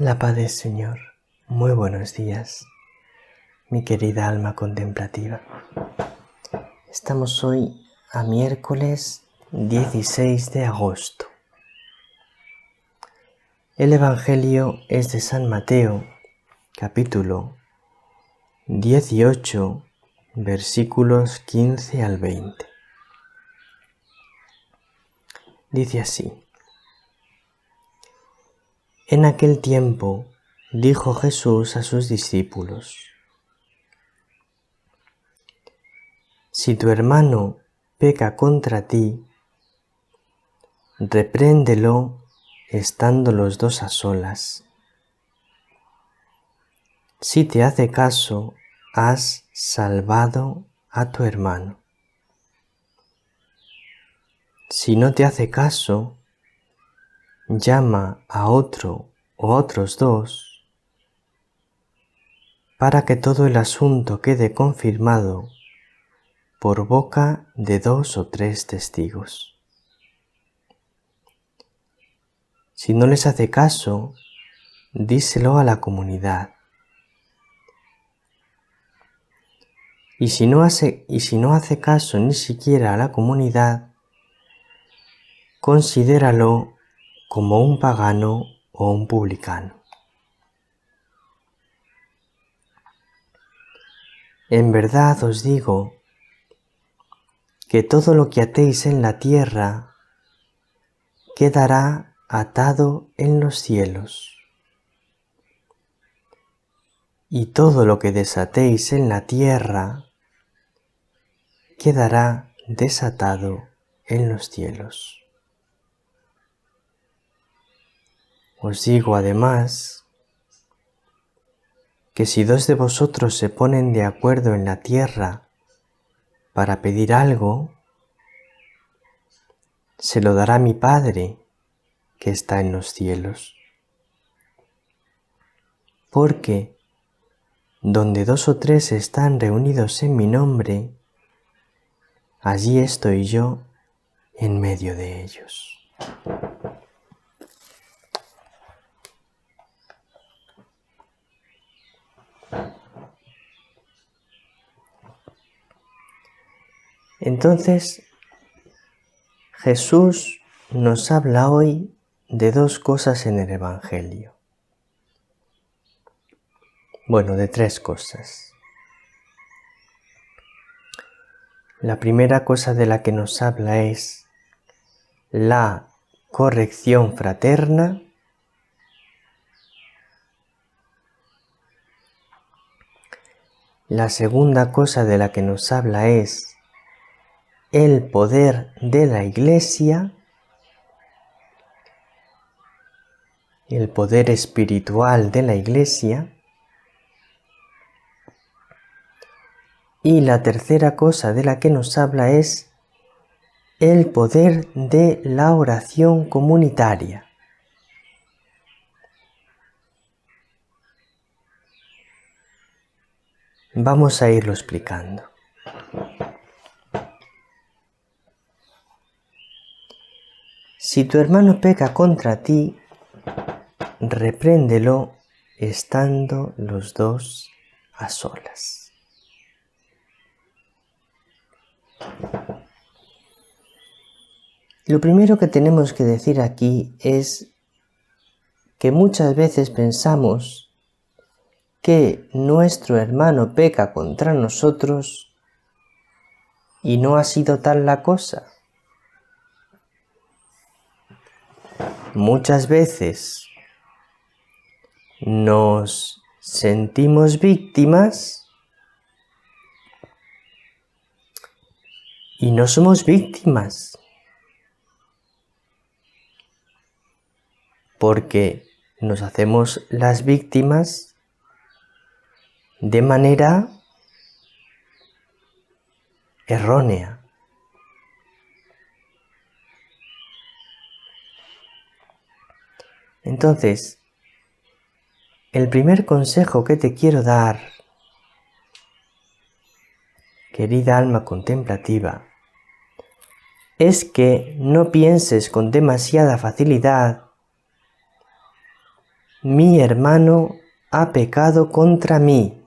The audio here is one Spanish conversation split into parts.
La paz del Señor. Muy buenos días, mi querida alma contemplativa. Estamos hoy a miércoles 16 de agosto. El Evangelio es de San Mateo, capítulo 18, versículos 15 al 20. Dice así: En aquel tiempo dijo Jesús a sus discípulos: Si tu hermano peca contra ti, repréndelo estando los dos a solas. Si te hace caso, has salvado a tu hermano. Si no te hace caso, llama a otro o otros dos, para que todo el asunto quede confirmado por boca de 2 o 3 testigos. Si no les hace caso, díselo a la comunidad. Y si no hace caso ni siquiera a la comunidad, considéralo como un pagano o un publicano. En verdad os digo que todo lo que atéis en la tierra quedará atado en los cielos, y todo lo que desatéis en la tierra quedará desatado en los cielos. Os digo además que si 2 de vosotros se ponen de acuerdo en la tierra para pedir algo, se lo dará mi Padre que está en los cielos. Porque donde 2 o 3 están reunidos en mi nombre, allí estoy yo en medio de ellos. Entonces, Jesús nos habla hoy de 2 cosas en el Evangelio. Bueno, de 3 cosas. La primera cosa de la que nos habla es la corrección fraterna. La segunda cosa de la que nos habla es el poder de la Iglesia, el poder espiritual de la Iglesia. Y la tercera cosa de la que nos habla es el poder de la oración comunitaria. Vamos a irlo explicando. Si tu hermano peca contra ti, repréndelo estando los dos a solas. Lo primero que tenemos que decir aquí es que muchas veces pensamos que nuestro hermano peca contra nosotros y no ha sido tal la cosa. Muchas veces nos sentimos víctimas y no somos víctimas, porque nos hacemos las víctimas de manera errónea. Entonces, el primer consejo que te quiero dar, querida alma contemplativa, es que no pienses con demasiada facilidad mi hermano ha pecado contra mí.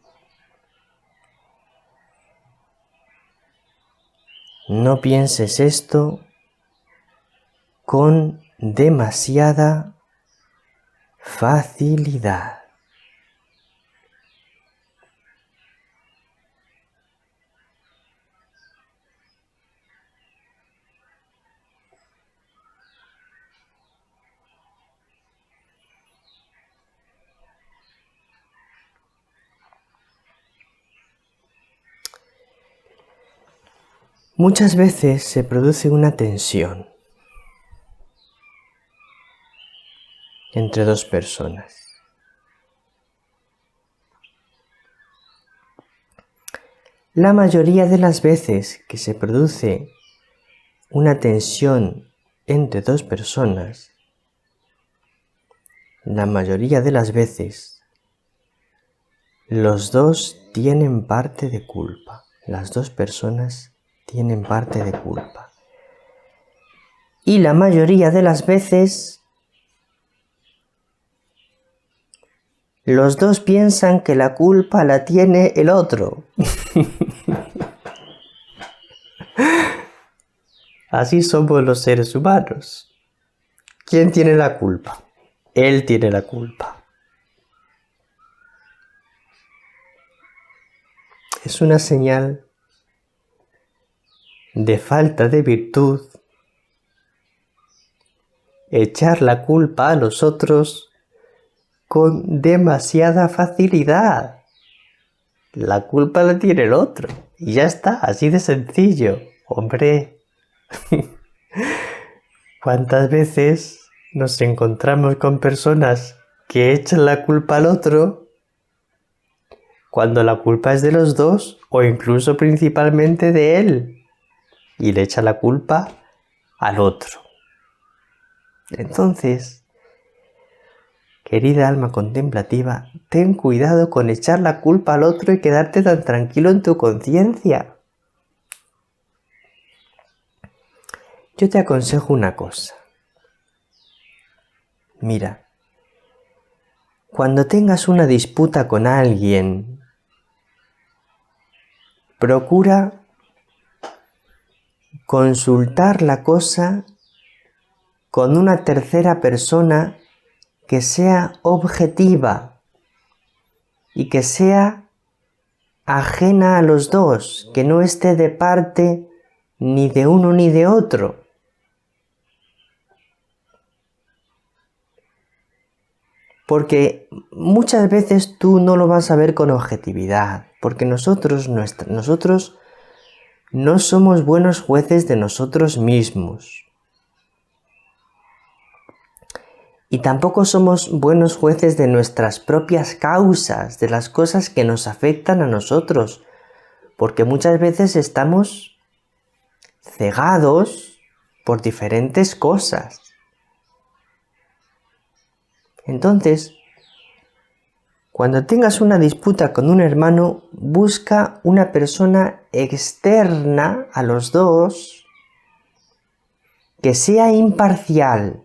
No pienses esto con demasiada facilidad. Muchas veces se produce una tensión entre dos personas. La mayoría de las veces que se produce una tensión entre dos personas, la mayoría de las veces los dos tienen parte de culpa. Las dos personas tienen parte de culpa. Y la mayoría de las veces los dos piensan que la culpa la tiene el otro. Así somos los seres humanos. ¿Quién tiene la culpa? Él tiene la culpa. Es una señal de falta de virtud echar la culpa a los otros con demasiada facilidad. La culpa la tiene el otro. Y ya está, así de sencillo. Hombre, ¿cuántas veces nos encontramos con personas que echan la culpa al otro cuando la culpa es de los dos o incluso principalmente de él? Y le echa la culpa al otro. Entonces, querida alma contemplativa, ten cuidado con echar la culpa al otro y quedarte tan tranquilo en tu conciencia. Yo te aconsejo una cosa. Mira, cuando tengas una disputa con alguien, procura consultar la cosa con una tercera persona que sea objetiva y que sea ajena a los dos, que no esté de parte ni de uno ni de otro. Porque muchas veces tú no lo vas a ver con objetividad, porque nosotros no somos buenos jueces de nosotros mismos. Y tampoco somos buenos jueces de nuestras propias causas, de las cosas que nos afectan a nosotros, porque muchas veces estamos cegados por diferentes cosas. Entonces, cuando tengas una disputa con un hermano, busca una persona externa a los dos que sea imparcial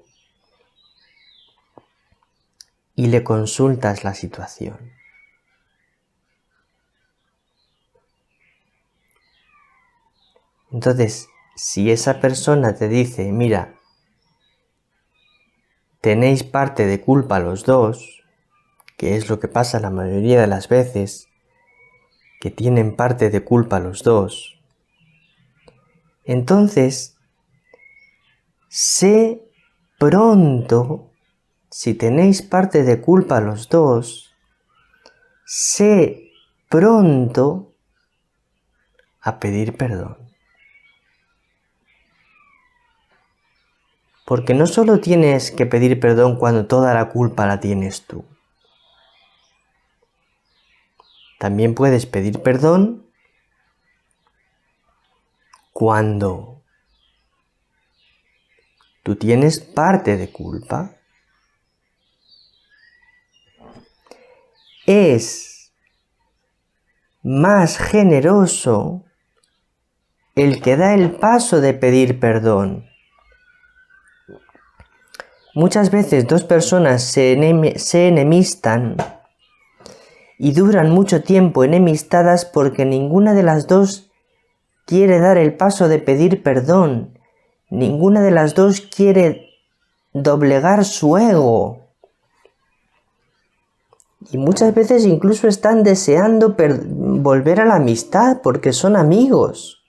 y le consultas la situación. Entonces, si esa persona te dice, mira, tenéis parte de culpa los dos, que es lo que pasa la mayoría de las veces, que tienen parte de culpa los dos, entonces, sé pronto, si tenéis parte de culpa los dos, sé pronto a pedir perdón. Porque no solo tienes que pedir perdón cuando toda la culpa la tienes tú. También puedes pedir perdón cuando tú tienes parte de culpa. Es más generoso el que da el paso de pedir perdón. Muchas veces dos personas se enemistan y duran mucho tiempo enemistadas porque ninguna de las dos quiere dar el paso de pedir perdón. Ninguna de las dos quiere doblegar su ego. Y muchas veces incluso están deseando volver a la amistad porque son amigos.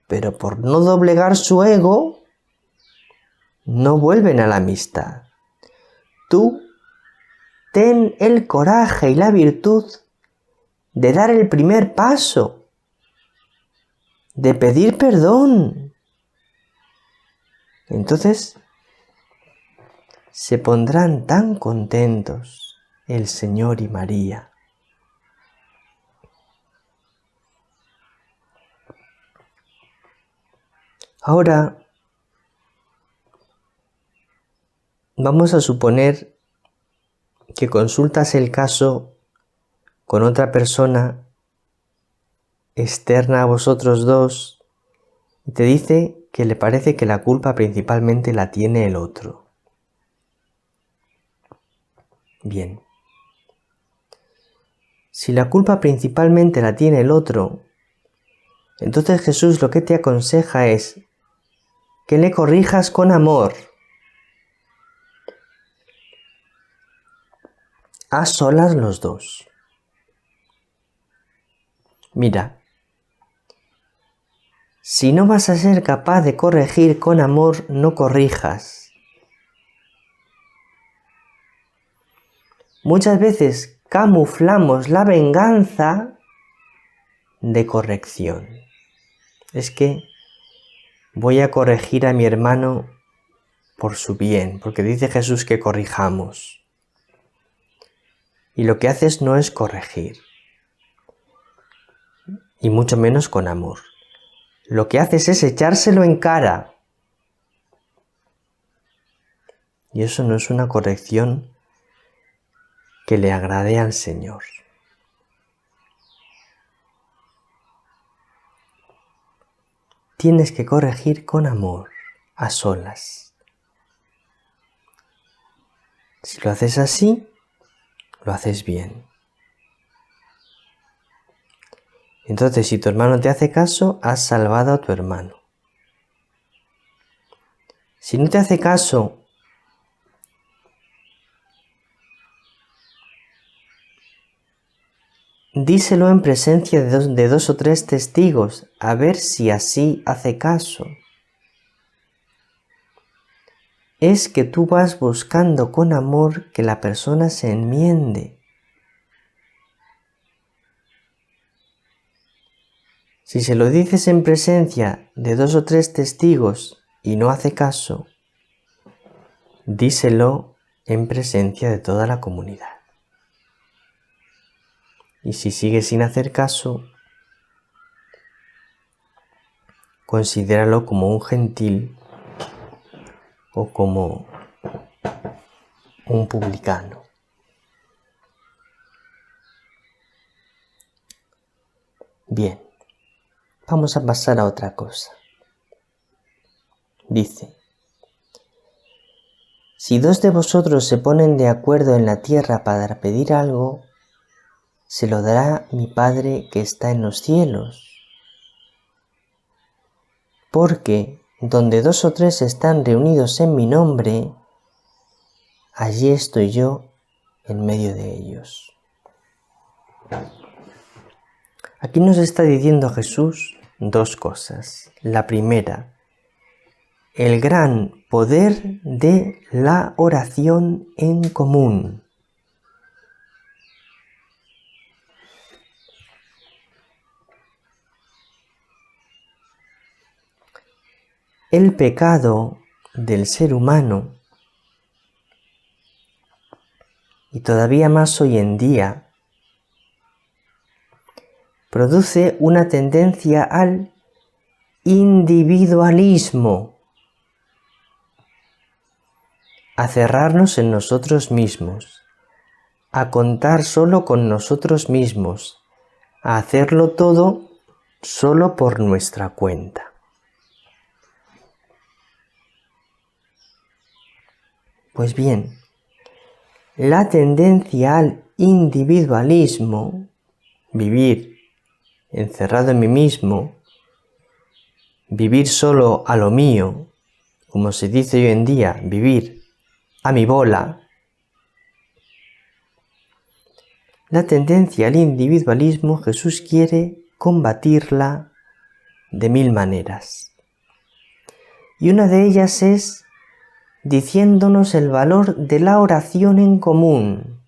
Pero por no doblegar su ego, no vuelven a la amistad. Tú ten el coraje y la virtud de dar el primer paso, de pedir perdón. Entonces se pondrán tan contentos el Señor y María. Ahora vamos a suponer que consultas el caso con otra persona externa a vosotros dos y te dice que le parece que la culpa principalmente la tiene el otro. Bien. Si la culpa principalmente la tiene el otro, entonces Jesús lo que te aconseja es que le corrijas con amor, a solas los dos. Mira, si no vas a ser capaz de corregir con amor, no corrijas. Muchas veces camuflamos la venganza de corrección. Es que voy a corregir a mi hermano por su bien, porque dice Jesús que corrijamos. Y lo que haces no es corregir, y mucho menos con amor. Lo que haces es echárselo en cara. Y eso no es una corrección que le agrade al Señor. Tienes que corregir con amor, a solas. Si lo haces así, lo haces bien. Entonces, si tu hermano te hace caso, has salvado a tu hermano. Si no te hace caso, díselo en presencia de dos o tres testigos, a ver si así hace caso. Es que tú vas buscando con amor que la persona se enmiende. Si se lo dices en presencia de dos o tres testigos y no hace caso, díselo en presencia de toda la comunidad. Y si sigue sin hacer caso, considéralo como un gentil o como un publicano. Bien, vamos a pasar a otra cosa. Dice, si dos de vosotros se ponen de acuerdo en la tierra para pedir algo, se lo dará mi Padre que está en los cielos. Porque donde dos o tres están reunidos en mi nombre, allí estoy yo en medio de ellos. Aquí nos está diciendo Jesús dos cosas. La primera, el gran poder de la oración en común. El pecado del ser humano, y todavía más hoy en día, produce una tendencia al individualismo, a cerrarnos en nosotros mismos, a contar solo con nosotros mismos, a hacerlo todo solo por nuestra cuenta. Pues bien, la tendencia al individualismo, vivir encerrado en mí mismo, vivir solo a lo mío, como se dice hoy en día, vivir a mi bola, la tendencia al individualismo Jesús quiere combatirla de 1000 maneras. Y una de ellas es diciéndonos el valor de la oración en común.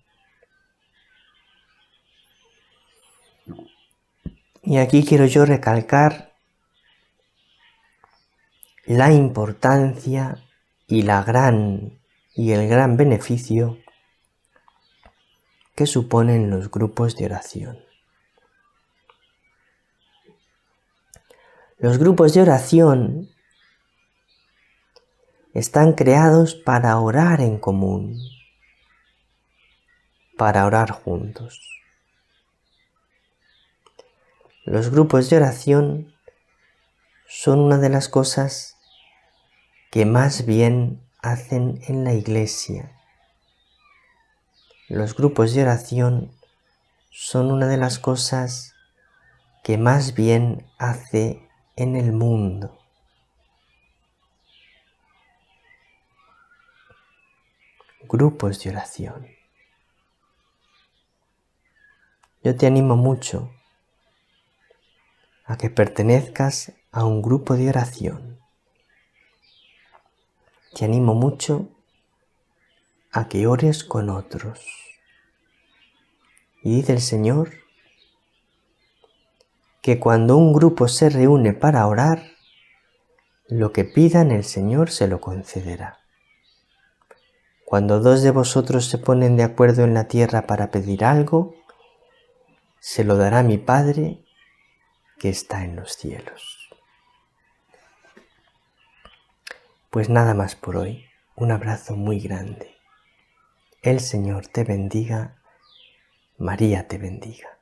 Y aquí quiero yo recalcar la importancia y el gran beneficio que suponen los grupos de oración. Los grupos de oración están creados para orar en común, para orar juntos. Los grupos de oración son una de las cosas que más bien hacen en la Iglesia. Los grupos de oración son una de las cosas que más bien hace en el mundo. Grupos de oración. Yo te animo mucho a que pertenezcas a un grupo de oración. Te animo mucho a que ores con otros. Y dice el Señor que cuando un grupo se reúne para orar, lo que pidan el Señor se lo concederá. Cuando 2 de vosotros se ponen de acuerdo en la tierra para pedir algo, se lo dará mi Padre que está en los cielos. Pues nada más por hoy. Un abrazo muy grande. El Señor te bendiga. María te bendiga.